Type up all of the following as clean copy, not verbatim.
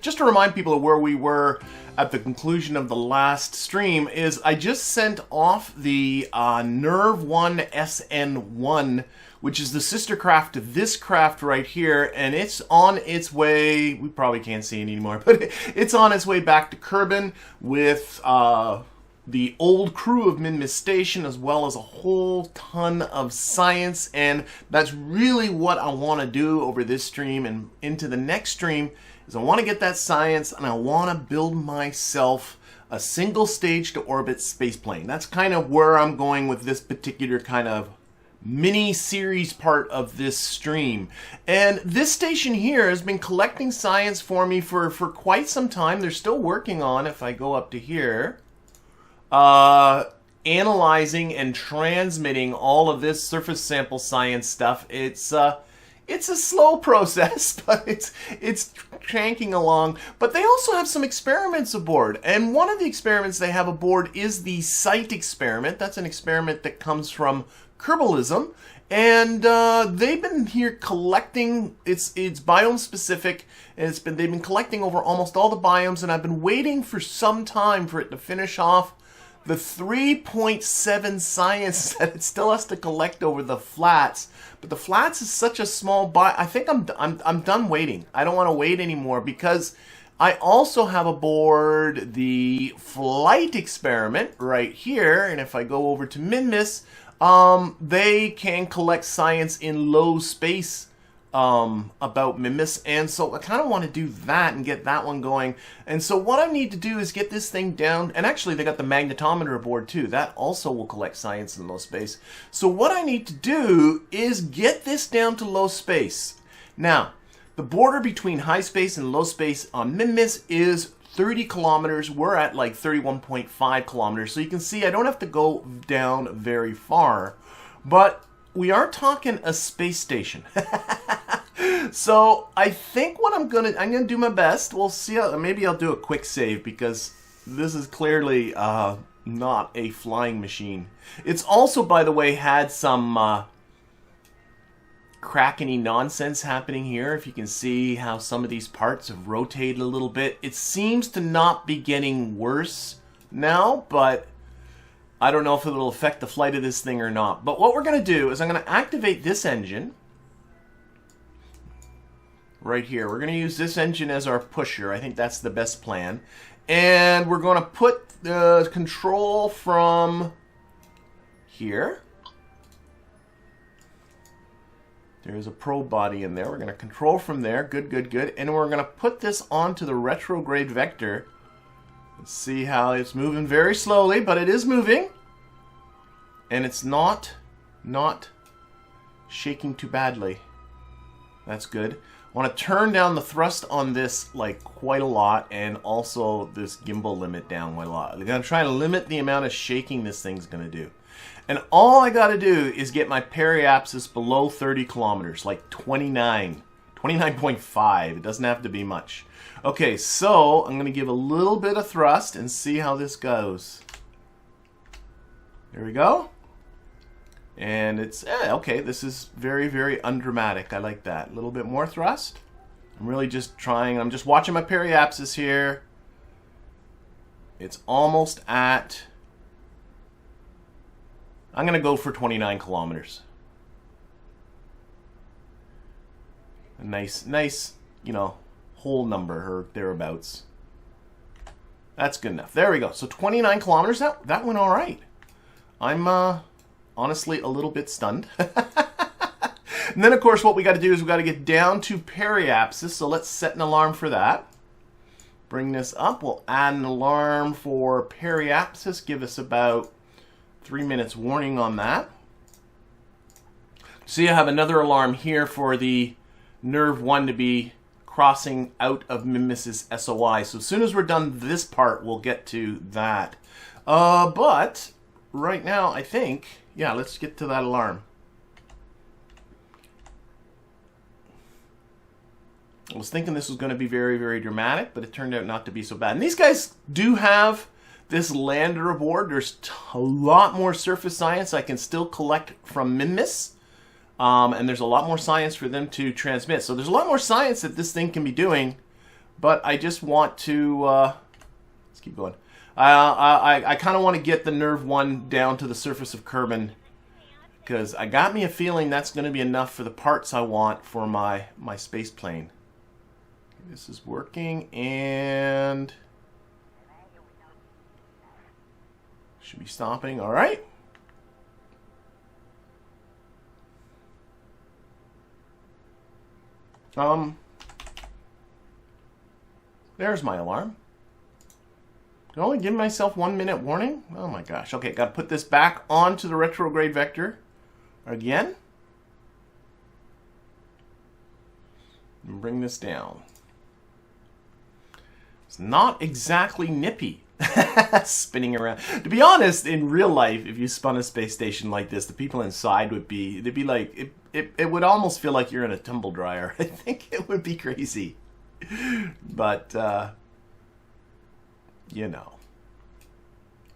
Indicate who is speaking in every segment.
Speaker 1: just to remind people of where we were at the conclusion of the last stream, is I just sent off the Nerv1 SN1, which is the sister craft to this craft right here, and it's on its way. We probably can't see it anymore, but it's on its way back to Kerbin with the old crew of Minmus Station, as well as a whole ton of science. And that's really what I want to do over this stream and into the next stream, is I want to get that science, and I want to build myself a single stage to orbit spaceplane. That's kind of where I'm going with this particular kind of mini series part of this stream. And this station here has been collecting science for me for quite some time. They're still working on, if I go up to here, analyzing and transmitting all of this surface sample science stuff. It's a slow process, but it's cranking along. But they also have some experiments aboard, and one of the experiments they have aboard is the SITE experiment. That's an experiment that comes from Kerbalism, and they've been here collecting. It's biome specific, and they've been collecting over almost all the biomes, and I've been waiting for some time for it to finish off the 3.7 science that it still has to collect over the flats. But the flats is such a small I think I'm done waiting. I don't want to wait anymore, because I also have aboard the flight experiment right here, and if I go over to Minmus, they can collect science in low space about Minmus, and so I kind of want to do that and get that one going. And so what I need to do is get this thing down, and actually they got the magnetometer aboard too. That also will collect science in low space. So what I need to do is get this down to low space. Now, the border between high space and low space on Minmus is 30 kilometers. We're at like 31.5 kilometers. So you can see I don't have to go down very far, but we are talking a space station. So I think what I'm gonna do my best. We'll see. Maybe I'll do a quick save, because this is clearly not a flying machine. It's also, by the way, had some crackety nonsense happening here. If you can see how some of these parts have rotated a little bit. It seems to not be getting worse now, but I don't know if it'll affect the flight of this thing or not. But what we're going to do is I'm going to activate this engine right here. We're going to use this engine as our pusher. I think that's the best plan. And we're going to put the control from here. There's a probe body in there. We're going to control from there. Good, good, good. And we're going to put this onto the retrograde vector. Let's see how it's moving very slowly, but it is moving. And it's not shaking too badly. That's good. I want to turn down the thrust on this like quite a lot, and also this gimbal limit down quite a lot. I'm going to try to limit the amount of shaking this thing's going to do. And all I got to do is get my periapsis below 30 kilometers, like 29.5. It doesn't have to be much. Okay, so I'm going to give a little bit of thrust and see how this goes. There we go. And it's, okay, this is very, very undramatic. I like that. A little bit more thrust. I'm really just trying, I'm just watching my periapsis here. It's almost at, I'm going to go for 29 kilometers. A nice, you know, whole number or thereabouts. That's good enough. There we go. So 29 kilometers, that went all right. I'm honestly a little bit stunned. And then, of course, what we got to do is we got to get down to periapsis. So let's set an alarm for that. Bring this up. We'll add an alarm for periapsis. Give us about 3 minutes warning on that. See, I have another alarm here for the Nerv1 to be crossing out of Minmus's SOI. So as soon as we're done this part, we'll get to that. But right now, I think, yeah, let's get to that alarm. I was thinking this was going to be very, very dramatic, but it turned out not to be so bad. And these guys do have this lander aboard. There's a lot more surface science I can still collect from Minmus. And there's a lot more science for them to transmit. So there's a lot more science that this thing can be doing but I just want to, let's keep going. I kind of want to get the Nerve 1 down to the surface of Kerbin, because I got me a feeling that's going to be enough for the parts I want for my space plane. This is working, and should be stopping. All right. There's my alarm. Can I only give myself 1 minute warning? Oh my gosh. Okay, got to put this back onto the retrograde vector again. And bring this down. It's not exactly nippy. Spinning around. To be honest, in real life, if you spun a space station like this, the people inside would be, they'd be like, it would almost feel like you're in a tumble dryer. I think it would be crazy. But, you know,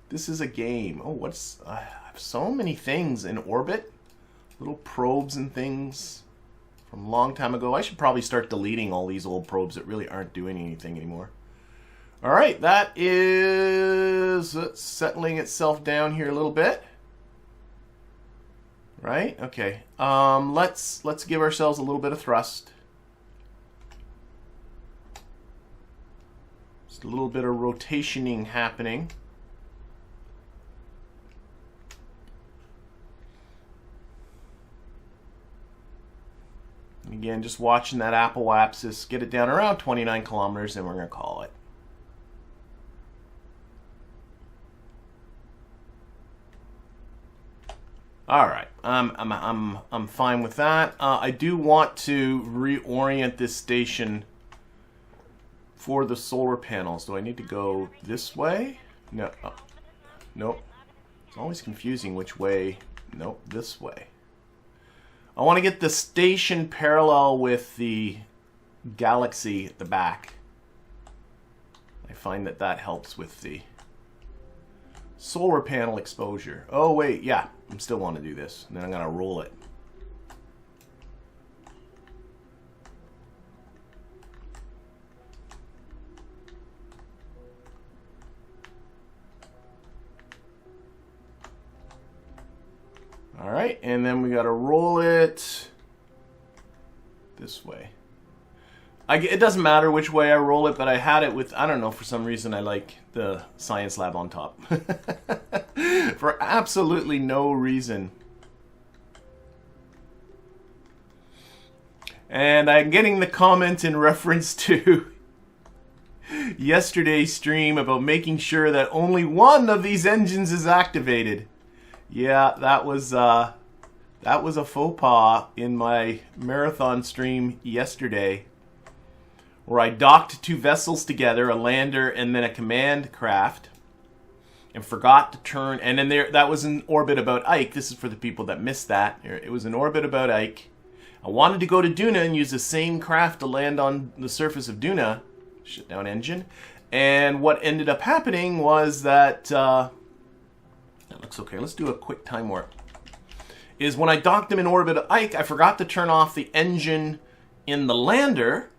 Speaker 1: this is a game. Oh, I have so many things in orbit. Little probes and things from a long time ago. I should probably start deleting all these old probes that really aren't doing anything anymore. All right, that is settling itself down here a little bit. Right? Okay. Let's give ourselves a little bit of thrust. Just a little bit of rotationing happening. And again, just watching that apoapsis, get it down around 29 kilometers, and we're going to call it. All right, I'm fine with that. I do want to reorient this station for the solar panels. Do I need to go this way? No. Nope. It's always confusing which way. Nope, this way. I want to get the station parallel with the galaxy at the back. I find that that helps with the solar panel exposure. Oh, wait, yeah. I still want to do this. And then I'm going to roll it. All right, and then we got to roll it this way. It doesn't matter which way I roll it, but I had it with, I don't know, for some reason I like the science lab on top. For absolutely no reason. And I'm getting the comment in reference to yesterday's stream about making sure that only one of these engines is activated. Yeah, that was a faux pas in my marathon stream yesterday, where I docked two vessels together, a lander and then a command craft, and forgot to turn. And then that was in orbit about Ike. This is for the people that missed that. It was in orbit about Ike. I wanted to go to Duna and use the same craft to land on the surface of Duna. Shut down engine. And what ended up happening was that that looks okay. Let's do a quick time warp. Is when I docked them in orbit of Ike, I forgot to turn off the engine in the lander,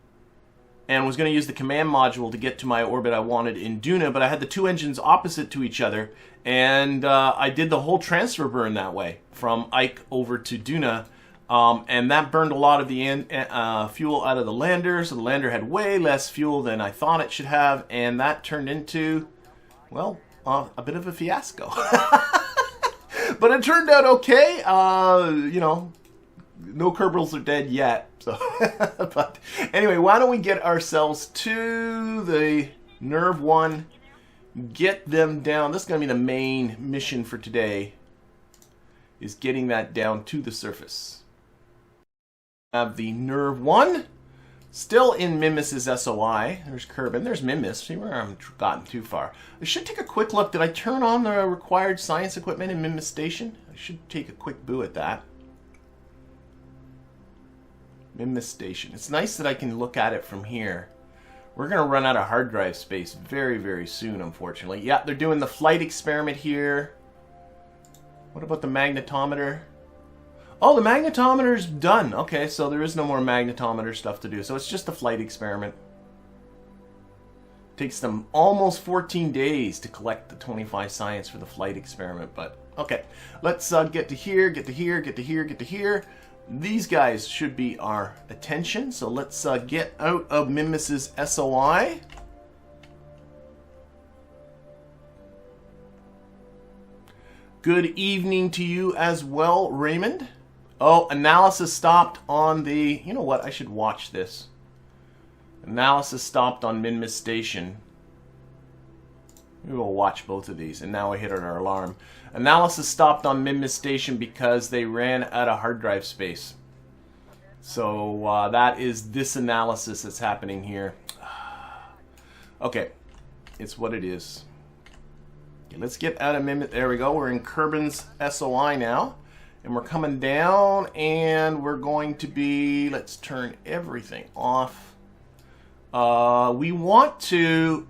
Speaker 1: and was going to use the command module to get to my orbit I wanted in Duna, but I had the two engines opposite to each other, and I did the whole transfer burn that way, from Ike over to Duna, and that burned a lot of the fuel out of the lander, so the lander had way less fuel than I thought it should have, and that turned into, well, a bit of a fiasco. But it turned out okay. You know, no Kerbals are dead yet. So, but anyway, why don't we get ourselves to the Nerve 1, get them down. This is going to be the main mission for today, is getting that down to the surface. Have the Nerve 1 still in Minmus's SOI. There's Kerbin. There's Minmus. See where I haven't gotten too far. I should take a quick look. Did I turn on the required science equipment in Minmus Station? I should take a quick boo at that. Minmus Station. It's nice that I can look at it from here. We're going to run out of hard drive space very, very soon, unfortunately. Yeah, they're doing the flight experiment here. What about the magnetometer? Oh, the magnetometer's done. Okay, so there is no more magnetometer stuff to do. So it's just a flight experiment. Takes them almost 14 days to collect the 25 science for the flight experiment, but okay. Let's get to here, get to here, get to here, get to here. These guys should be our attention, so let's get out of Minmus's SOI. Good evening to you as well, Raymond. Oh, analysis stopped on the... You know what? I should watch this. Analysis stopped on Minmus Station. We will watch both of these, and now we hit our alarm. Analysis stopped on Minmus Station because they ran out of hard drive space. So that is this analysis that's happening here. Okay, it's what it is. Okay, let's get out of Minmus. There we go. We're in Kerbin's SOI now. And we're coming down, and we're going to be... Let's turn everything off. We want to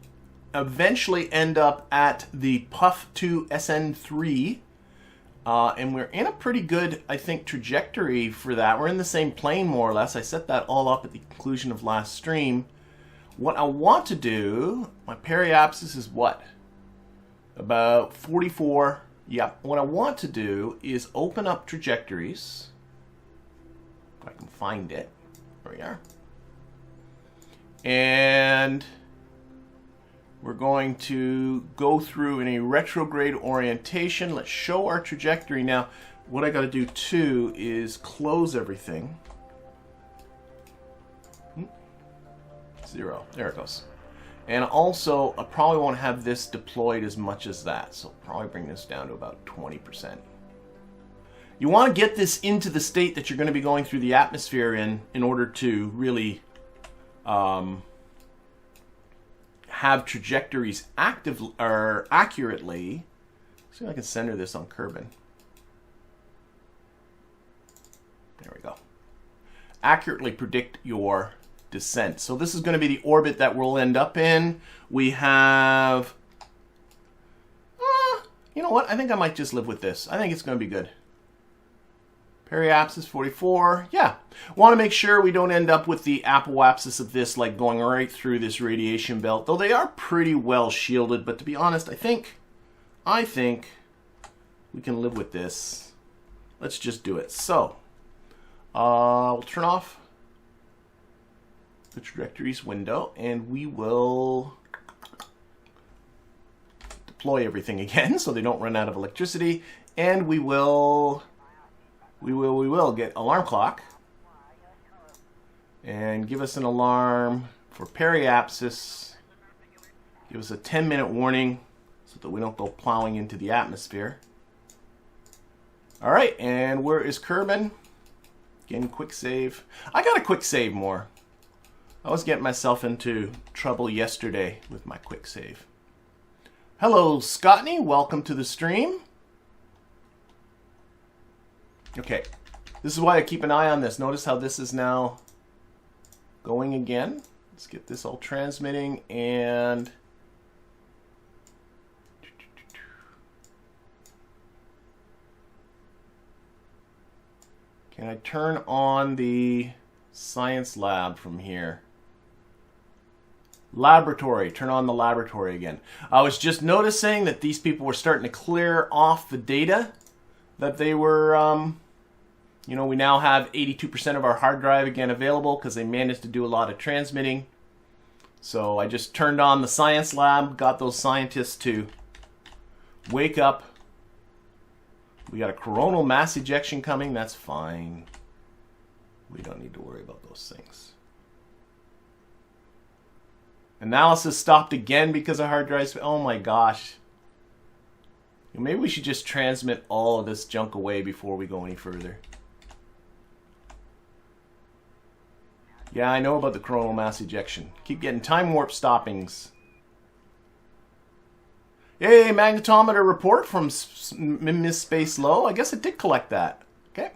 Speaker 1: eventually end up at the PUF2 SN3. And we're in a pretty good, I think, trajectory for that. We're in the same plane, more or less. I set that all up at the conclusion of last stream. What I want to do... My periapsis is what? About 44... Yeah, what I want to do is open up Trajectories. If I can find it. There we are. And we're going to go through in a retrograde orientation. Let's show our trajectory. Now, what I got to do too is close everything. 0. There it goes. And also, I probably won't have this deployed as much as that, so I'll probably bring this down to about 20%. You want to get this into the state that you're going to be going through the atmosphere in order to really have trajectories active or accurately. See if I can center this on Kerbin. There we go. Accurately predict your descent. So this is going to be the orbit that we'll end up in. We have... you know what? I think I might just live with this. I think it's going to be good. Periapsis 44. Yeah. Want to make sure we don't end up with the apoapsis of this, like going right through this radiation belt. Though they are pretty well shielded. But to be honest, I think we can live with this. Let's just do it. So, we'll turn off the Trajectories window, and we will deploy everything again so they don't run out of electricity, and we will get alarm clock and give us an alarm for periapsis. Give us a 10-minute warning so that we don't go plowing into the atmosphere. All right, and where is Kerbin? Again, quick save. I got to quick save more. I was getting myself into trouble yesterday with my quick save. Hello, Scottney. Welcome to the stream. Okay. This is why I keep an eye on this. Notice how this is now going again. Let's get this all transmitting and... Can I turn on the science lab from here? Laboratory. Turn on the laboratory again. I was just noticing that these people were starting to clear off the data that they were, you know, we now have 82% of our hard drive again available because they managed to do a lot of transmitting. So I just turned on the science lab, got those scientists to wake up. We got a coronal mass ejection coming. That's fine. We don't need to worry about those things. Analysis stopped again because of hard drives. Oh my gosh. Maybe we should just transmit all of this junk away before we go any further. Yeah, I know about the coronal mass ejection. Keep getting time warp stoppings. Yay, magnetometer report from Minmus Space Low. I guess it did collect that. Okay.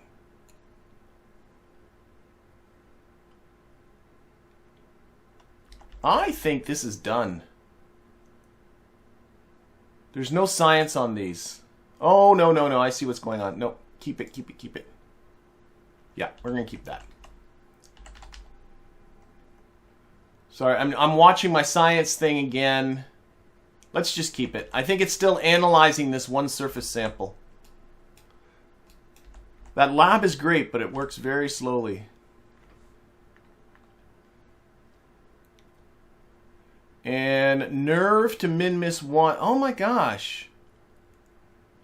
Speaker 1: I think this is done. There's no science on these. Oh, no, no, no. I see what's going on. No, keep it, keep it, keep it. Yeah, we're going to keep that. Sorry, I'm watching my science thing again. Let's just keep it. I think it's still analyzing this one surface sample. That lab is great, but it works very slowly. And nerve to Minmus 1. Oh my gosh.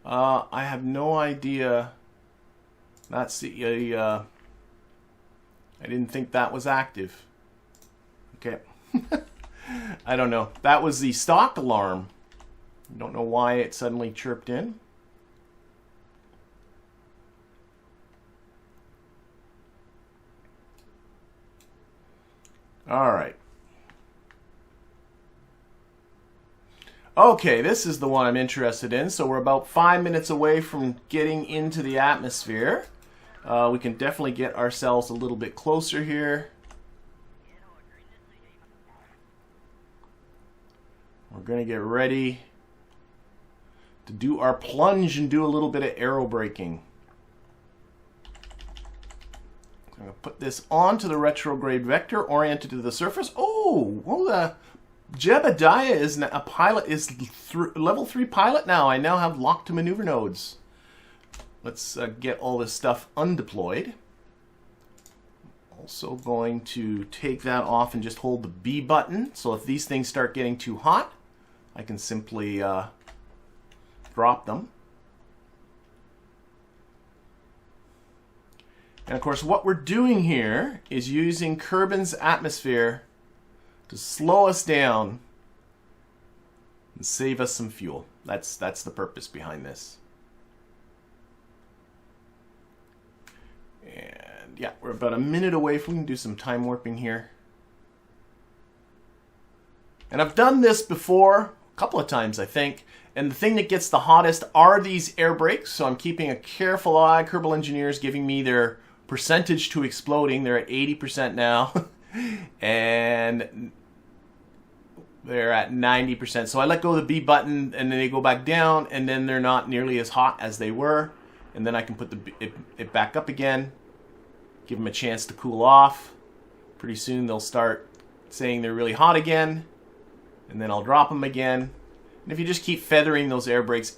Speaker 1: I have no idea. That's the... I didn't think that was active. Okay. I don't know. That was the stock alarm. I don't know why it suddenly chirped in. All right. Okay, this is the one I'm interested in. So we're about 5 minutes away from getting into the atmosphere. We can definitely get ourselves a little bit closer here. We're going to get ready to do our plunge and do a little bit of aerobraking. I'm going to put this onto the retrograde vector oriented to the surface. Oh, well, the Jebediah is a pilot, is level 3 pilot now. I now have locked to maneuver nodes. Let's get all this stuff undeployed. Also going to take that off and just hold the B button. So if these things start getting too hot, I can simply drop them. And of course, what we're doing here is using Kerbin's atmosphere to slow us down and save us some fuel. That's the purpose behind this. And yeah, we're about a minute away from, we can do some time warping here. And I've done this before, a couple of times I think, and the thing that gets the hottest are these air brakes, so I'm keeping a careful eye. Kerbal engineers giving me their percentage to exploding. They're at 80% now, and they're at 90%. So I let go of the B button, and then they go back down, and then they're not nearly as hot as they were. And then I can put it back up again, give them a chance to cool off. Pretty soon they'll start saying they're really hot again, and then I'll drop them again. And if you just keep feathering those air brakes.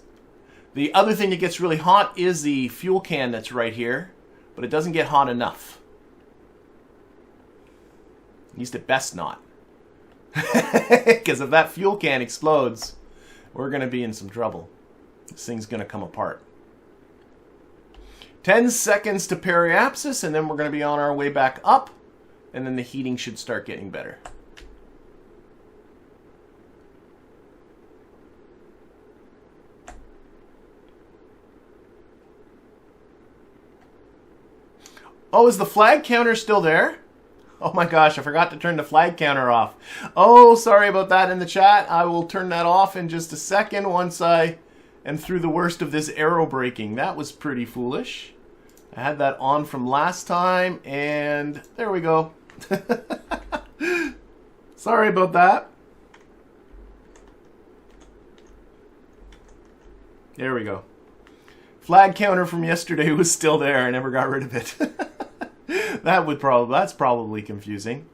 Speaker 1: The other thing that gets really hot is the fuel can that's right here, but it doesn't get hot enough. At least it best not. Because if that fuel can explodes, we're going to be in some trouble. This thing's going to come apart. 10 seconds to periapsis, and then we're going to be on our way back up, and then the heating should start getting better. Oh, is the flag counter still there? Oh my gosh, I forgot to turn the flag counter off. Oh, sorry about that in the chat. I will turn that off in just a second once I am through the worst of this aerobraking. That was pretty foolish. I had that on from last time, and there we go. Sorry about that. There we go. Flag counter from yesterday was still there. I never got rid of it. That's probably confusing.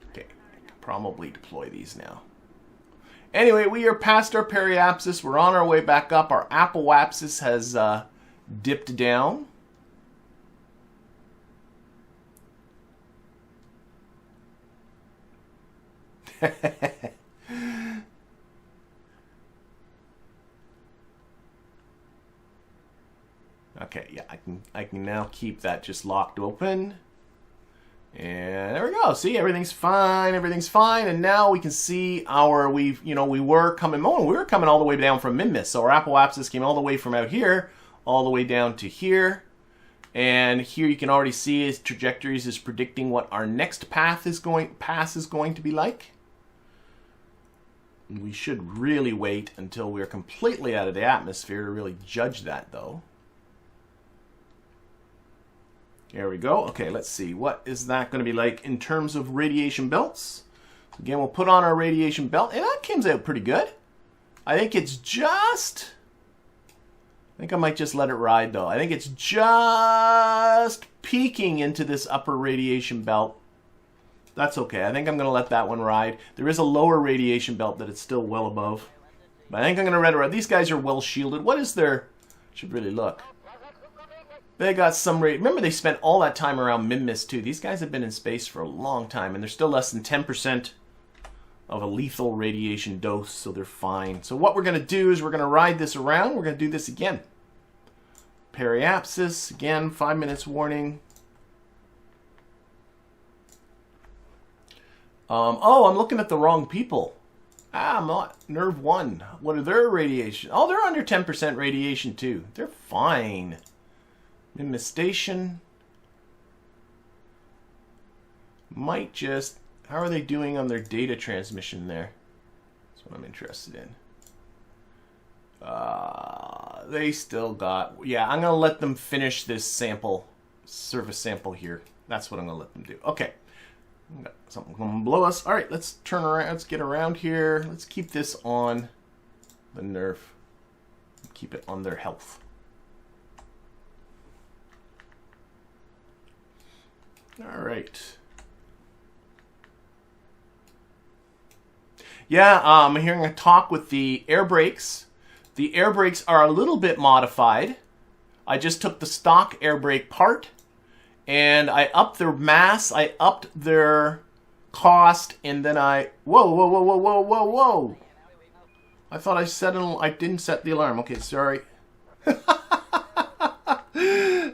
Speaker 1: Okay, probably deploy these now. Anyway, we are past our periapsis. We're on our way back up. Our apoapsis has dipped down. Okay, yeah, I can now keep that just locked open. And there we go. See, everything's fine. Everything's fine. And now we can see our we were coming all the way down from Minmus. So our apoapsis came all the way from out here all the way down to here. And here you can already see his trajectories is predicting what our next pass is going to be like. We should really wait until we're completely out of the atmosphere to really judge that, though. There we go. Okay, let's see. What is that going to be like in terms of radiation belts? Again, we'll put on our radiation belt, and that comes out pretty good. I think it's just... I think I might just let it ride, though. I think it's just peeking into this upper radiation belt. That's okay. I think I'm going to let that one ride. There is a lower radiation belt that it's still well above. But I think I'm going to let it ride. These guys are well shielded. What is their... Should really look. They got some... Remember, they spent all that time around Minmus, too. These guys have been in space for a long time, and they're still less than 10% of a lethal radiation dose, so they're fine. So what we're going to do is we're going to ride this around. We're going to do this again. Periapsis, again, 5 minutes warning. Oh, I'm looking at the wrong people. I'm not. Nerve 1. What are their radiation? Oh, they're under 10% radiation, too. They're fine. Minmus Station. Might just... How are they doing on their data transmission there? That's what I'm interested in. They still got... Yeah, I'm going to let them finish this sample, surface sample here. That's what I'm going to let them do. Okay. Got something going below us. All right, let's turn around. Let's get around here. Let's keep this on the nerve. Keep it on their health. All right. Yeah, I'm hearing a talk with the air brakes. The air brakes are a little bit modified. I just took the stock air brake part and I upped their mass, I upped their cost, and then I... Whoa, whoa, whoa, whoa, whoa, whoa, whoa. I thought I set an... I didn't set the alarm. Okay, sorry.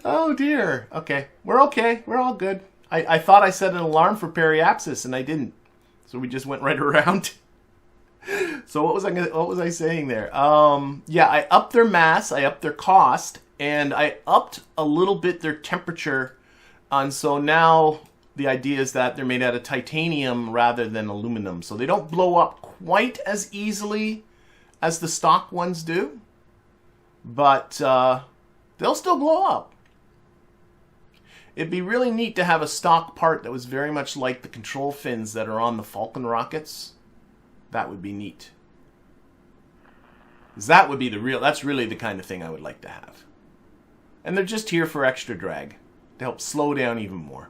Speaker 1: Oh, dear. Okay, we're okay. We're all good. I thought I set an alarm for periapsis, and I didn't. So we just went right around. So what was I saying there? Yeah, I upped their mass, I upped their cost, and I upped a little bit their temperature. And so now the idea is that they're made out of titanium rather than aluminum. So they don't blow up quite as easily as the stock ones do. But they'll still blow up. It'd be really neat to have a stock part that was very much like the control fins that are on the Falcon rockets. That would be neat. 'Cause that would be the real... That's really the kind of thing I would like to have. And they're just here for extra drag. To help slow down even more.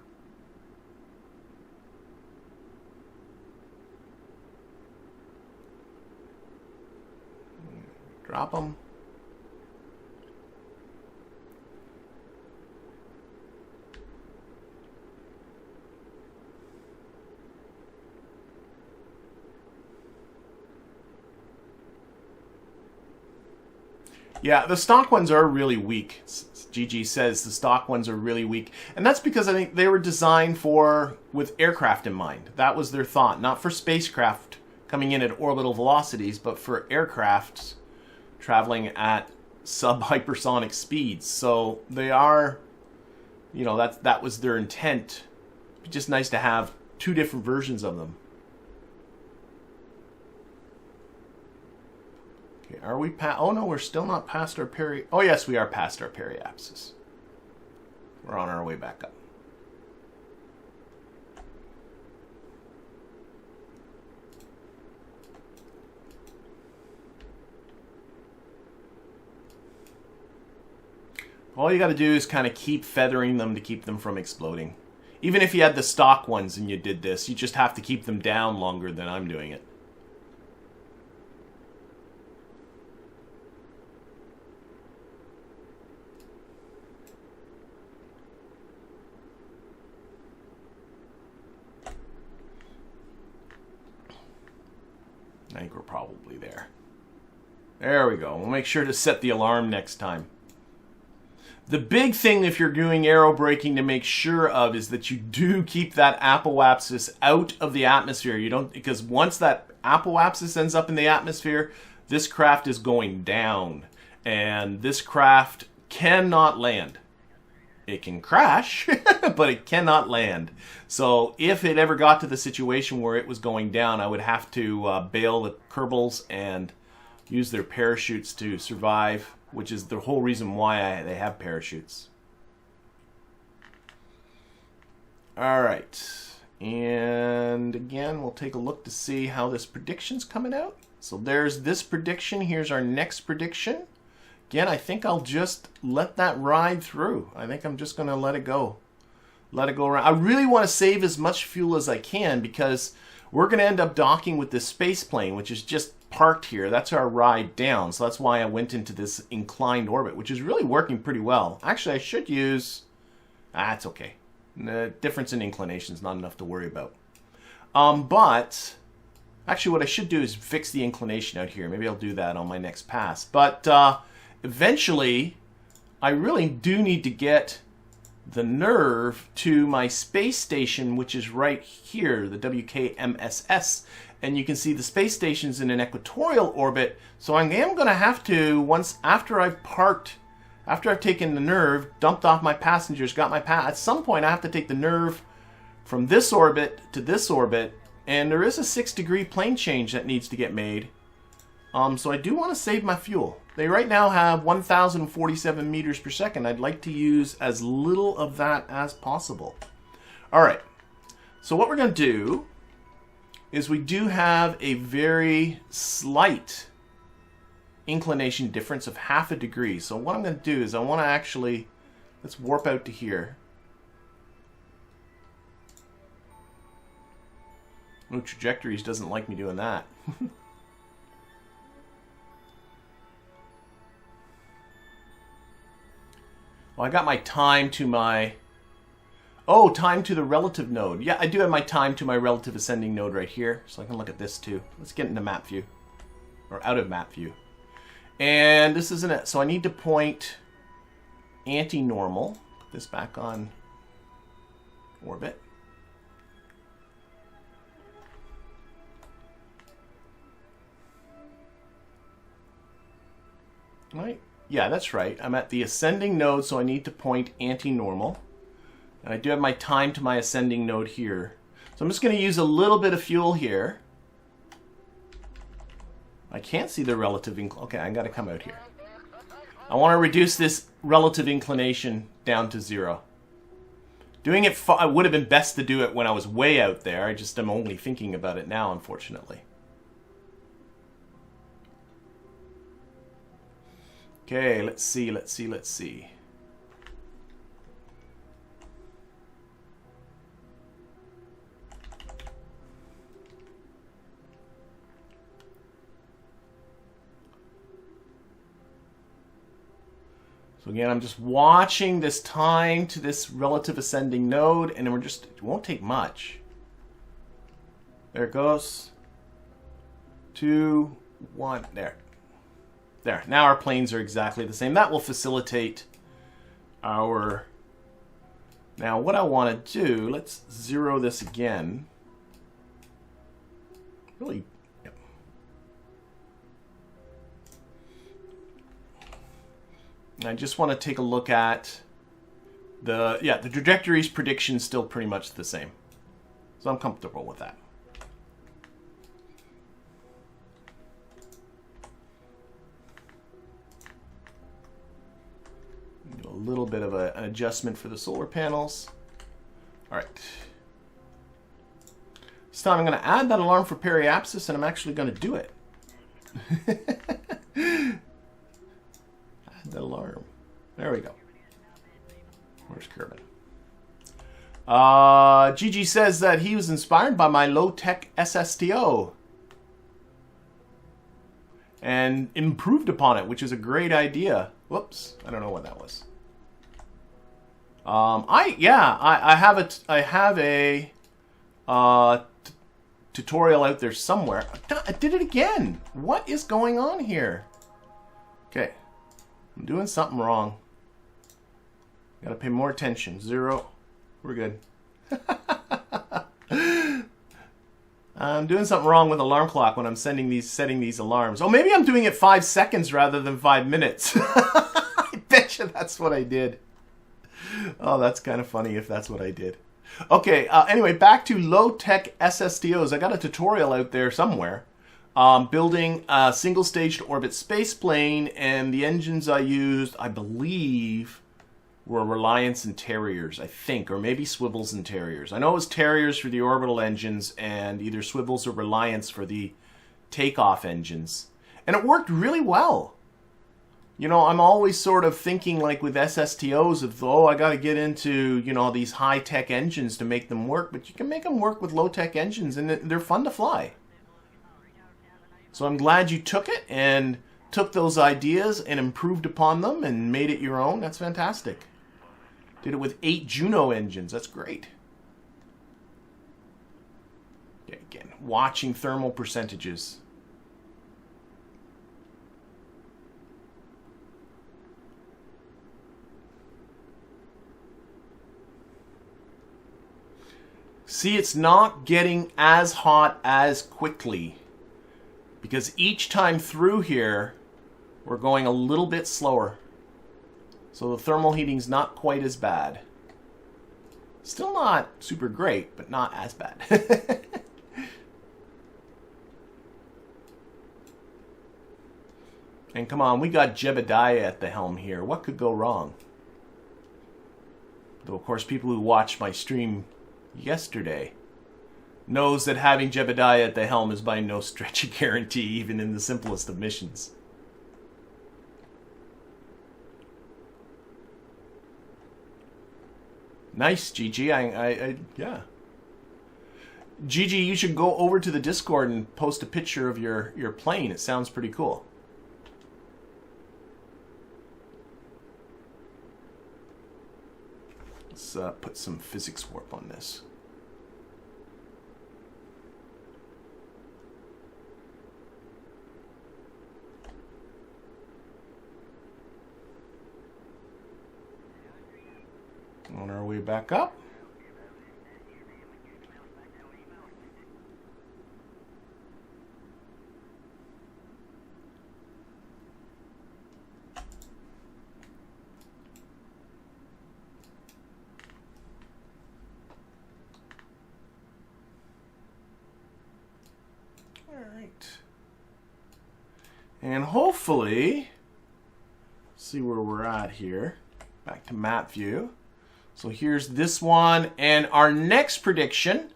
Speaker 1: Drop them. Yeah, the stock ones are really weak. GG says the stock ones are really weak. And that's because I think they were designed with aircraft in mind. That was their thought. Not for spacecraft coming in at orbital velocities, but for aircrafts traveling at sub-hypersonic speeds. So they are, you know, that was their intent. It's just nice to have two different versions of them. Okay, are we past... Oh, no, we're still not past our peri... Oh, yes, we are past our periapsis. We're on our way back up. All you got to do is kind of keep feathering them to keep them from exploding. Even if you had the stock ones and you did this, you just have to keep them down longer than I'm doing it. I think we're probably there. There we go. We'll make sure to set the alarm next time. The big thing if you're doing aerobraking to make sure of is that you do keep that apoapsis out of the atmosphere. You don't, because once that apoapsis ends up in the atmosphere, this craft is going down. And this craft cannot land. It can crash, but it cannot land. So if it ever got to the situation where it was going down, I would have to bail the Kerbals and use their parachutes to survive, which is the whole reason why they have parachutes. All right. And again, we'll take a look to see how this prediction's coming out. So there's this prediction. Here's our next prediction. Again, I think I'll just let that ride through. I think I'm just going to let it go. let it go around. I really want to save as much fuel as I can because we're going to end up docking with this space plane, which is just parked here. That's our ride down. So that's why I went into this inclined orbit, which is really working pretty well. Actually, I should use... it's okay. The difference in inclination is not enough to worry about. But actually what I should do is fix the inclination out here. Maybe I'll do that on my next pass. But eventually, I really do need to get the nerve to my space station, which is right here, the WKMSS. And you can see the space station's in an equatorial orbit. So I am going to have to, once after I've parked, after I've taken the nerve, dumped off my passengers, got my at some point I have to take the nerve from this orbit to this orbit. And there is a 6-degree plane change that needs to get made. So I do want to save my fuel. They right now have 1,047 meters per second. I'd like to use as little of that as possible. All right. So what we're going to do is we do have a very slight inclination difference of half a degree. So what I'm going to do is I want to actually, let's warp out to here. No, Trajectories doesn't like me doing that. Well, I got my time to my... Oh, time to the relative node. Yeah, I do have my time to my relative ascending node right here. So I can look at this too. Let's get into map view. Or out of map view. And this isn't it. So I need to point anti-normal. Put this back on orbit. Right? Yeah, that's right. I'm at the ascending node, so I need to point anti-normal. And I do have my time to my ascending node here. So I'm just going to use a little bit of fuel here. I can't see the relative inclination. Okay, I got to come out here. I want to reduce this relative inclination down to 0. Doing it, it would have been best to do it when I was way out there. I just am only thinking about it now, unfortunately. Okay, let's see. So again, I'm just watching this time to this relative ascending node, and then it won't take much. There it goes. 2, 1, there. There, now our planes are exactly the same. That will facilitate our... Now what I want to do, let's zero this again. Really, yep. I just want to take a look at the trajectories prediction is still pretty much the same. So I'm comfortable with that. Do a little bit of an adjustment for the solar panels. All right. This time I'm going to add that alarm for periapsis, and I'm actually going to do it. Add the alarm. There we go. Where's Kerbal? Gigi says that he was inspired by my low-tech SSTO and improved upon it, which is a great idea. Whoops, I don't know what that was. I have a tutorial out there somewhere. I did it again. What is going on here? Okay, I'm doing something wrong. Gotta pay more attention. 0. We're good. I'm doing something wrong with alarm clock when I'm setting these alarms. Oh, maybe I'm doing it 5 seconds rather than 5 minutes. I bet you that's what I did. Oh, that's kind of funny if that's what I did. Okay, anyway, back to low-tech SSTOs. I got a tutorial out there somewhere. Building a single-stage orbit space plane, and the engines I used, I believe, were Reliance and Terriers, I think, or maybe Swivels and Terriers. I know it was Terriers for the orbital engines and either Swivels or Reliance for the takeoff engines. And it worked really well. You know, I'm always sort of thinking like with SSTOs of, oh, I got to get into, you know, these high-tech engines to make them work. But you can make them work with low-tech engines, and they're fun to fly. So I'm glad you took it and took those ideas and improved upon them and made it your own. That's fantastic. Did it with 8 Juno engines. That's great. Okay, again, watching thermal percentages. See, it's not getting as hot as quickly because each time through here, we're going a little bit slower. So the thermal heating's not quite as bad. Still not super great, but not as bad. And come on, we got Jebediah at the helm here. What could go wrong? Though, of course, people who watched my stream yesterday knows that having Jebediah at the helm is by no stretch a guarantee, even in the simplest of missions. Nice, Gigi. Yeah. Gigi, you should go over to the Discord and post a picture of your plane. It sounds pretty cool. Let's put some physics warp on this. On our way back up. All right. And hopefully, see where we're at here. Back to map view. So here's this one, and our next prediction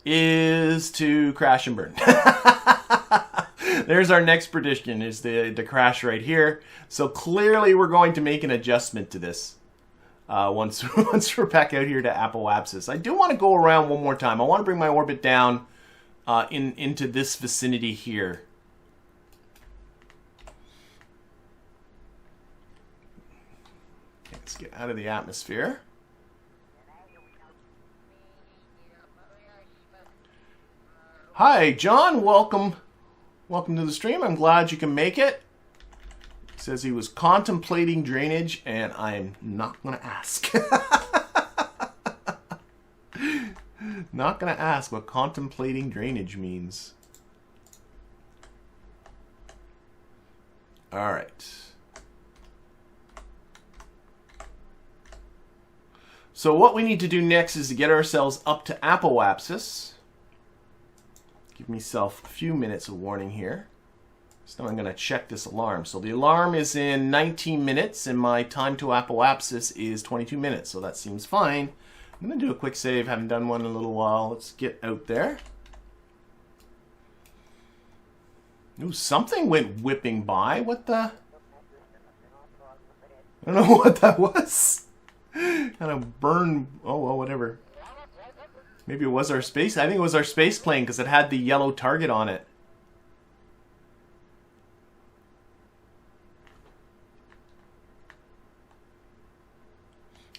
Speaker 1: is to crash and burn. There's our next prediction, is the crash right here. So clearly we're going to make an adjustment to this once we're back out here to Apoapsis. I do want to go around one more time. I want to bring my orbit down into this vicinity here. Let's get out of the atmosphere. Hi, John. Welcome to the stream. I'm glad you can make it. He says he was contemplating drainage, and I'm not going to ask. Not going to ask what contemplating drainage means. All right. So what we need to do next is to get ourselves up to Apoapsis. Give myself a few minutes of warning here. So now I'm going to check this alarm. So the alarm is in 19 minutes, and my time to Apoapsis is 22 minutes. So that seems fine. I'm going to do a quick save. Haven't done one in a little while. Let's get out there. Ooh, something went whipping by. What the? I don't know what that was. Kind of burned. Oh, well, whatever. Maybe it was our space. I think it was our space plane because it had the yellow target on it.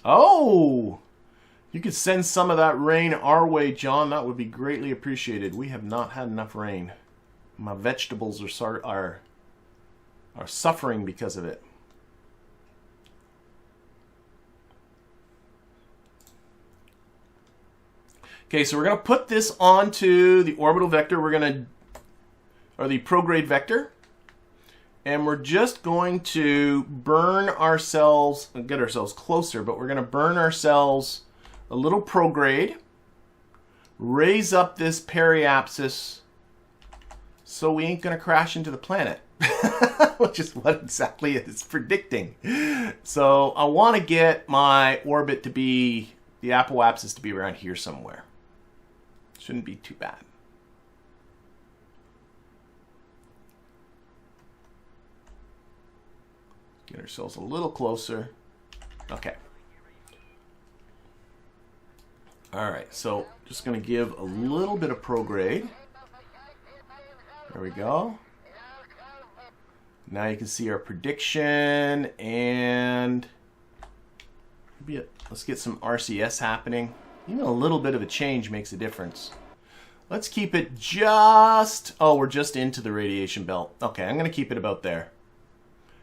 Speaker 1: Oh! You could send some of that rain our way, John. That would be greatly appreciated. We have not had enough rain. My vegetables are suffering because of it. Okay, so we're going to put this onto the orbital vector. We're going to, or the prograde vector. And we're just going to burn ourselves, get ourselves closer, but we're going to burn ourselves a little prograde. Raise up this periapsis so we ain't going to crash into the planet. Which is what exactly it's predicting. So I want to get my orbit to be, the Apoapsis to be around here somewhere. Shouldn't be too bad. Get ourselves a little closer. Okay. All right, so just going to give a little bit of prograde. There we go. Now you can see our prediction, and let's get some RCS happening. Even a little bit of a change makes a difference. Let's keep it just, oh, we're just into the radiation belt. Okay, I'm going to keep it about there.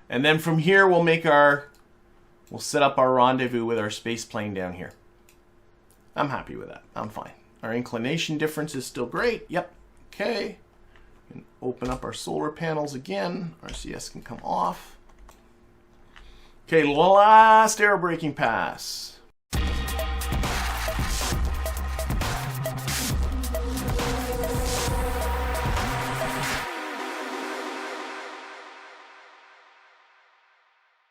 Speaker 1: And then from here, we'll set up our rendezvous with our space plane down here. I'm happy with that. I'm fine. Our inclination difference is still great. Yep. Okay. And open up our solar panels again. RCS can come off. Okay, last aerobraking pass.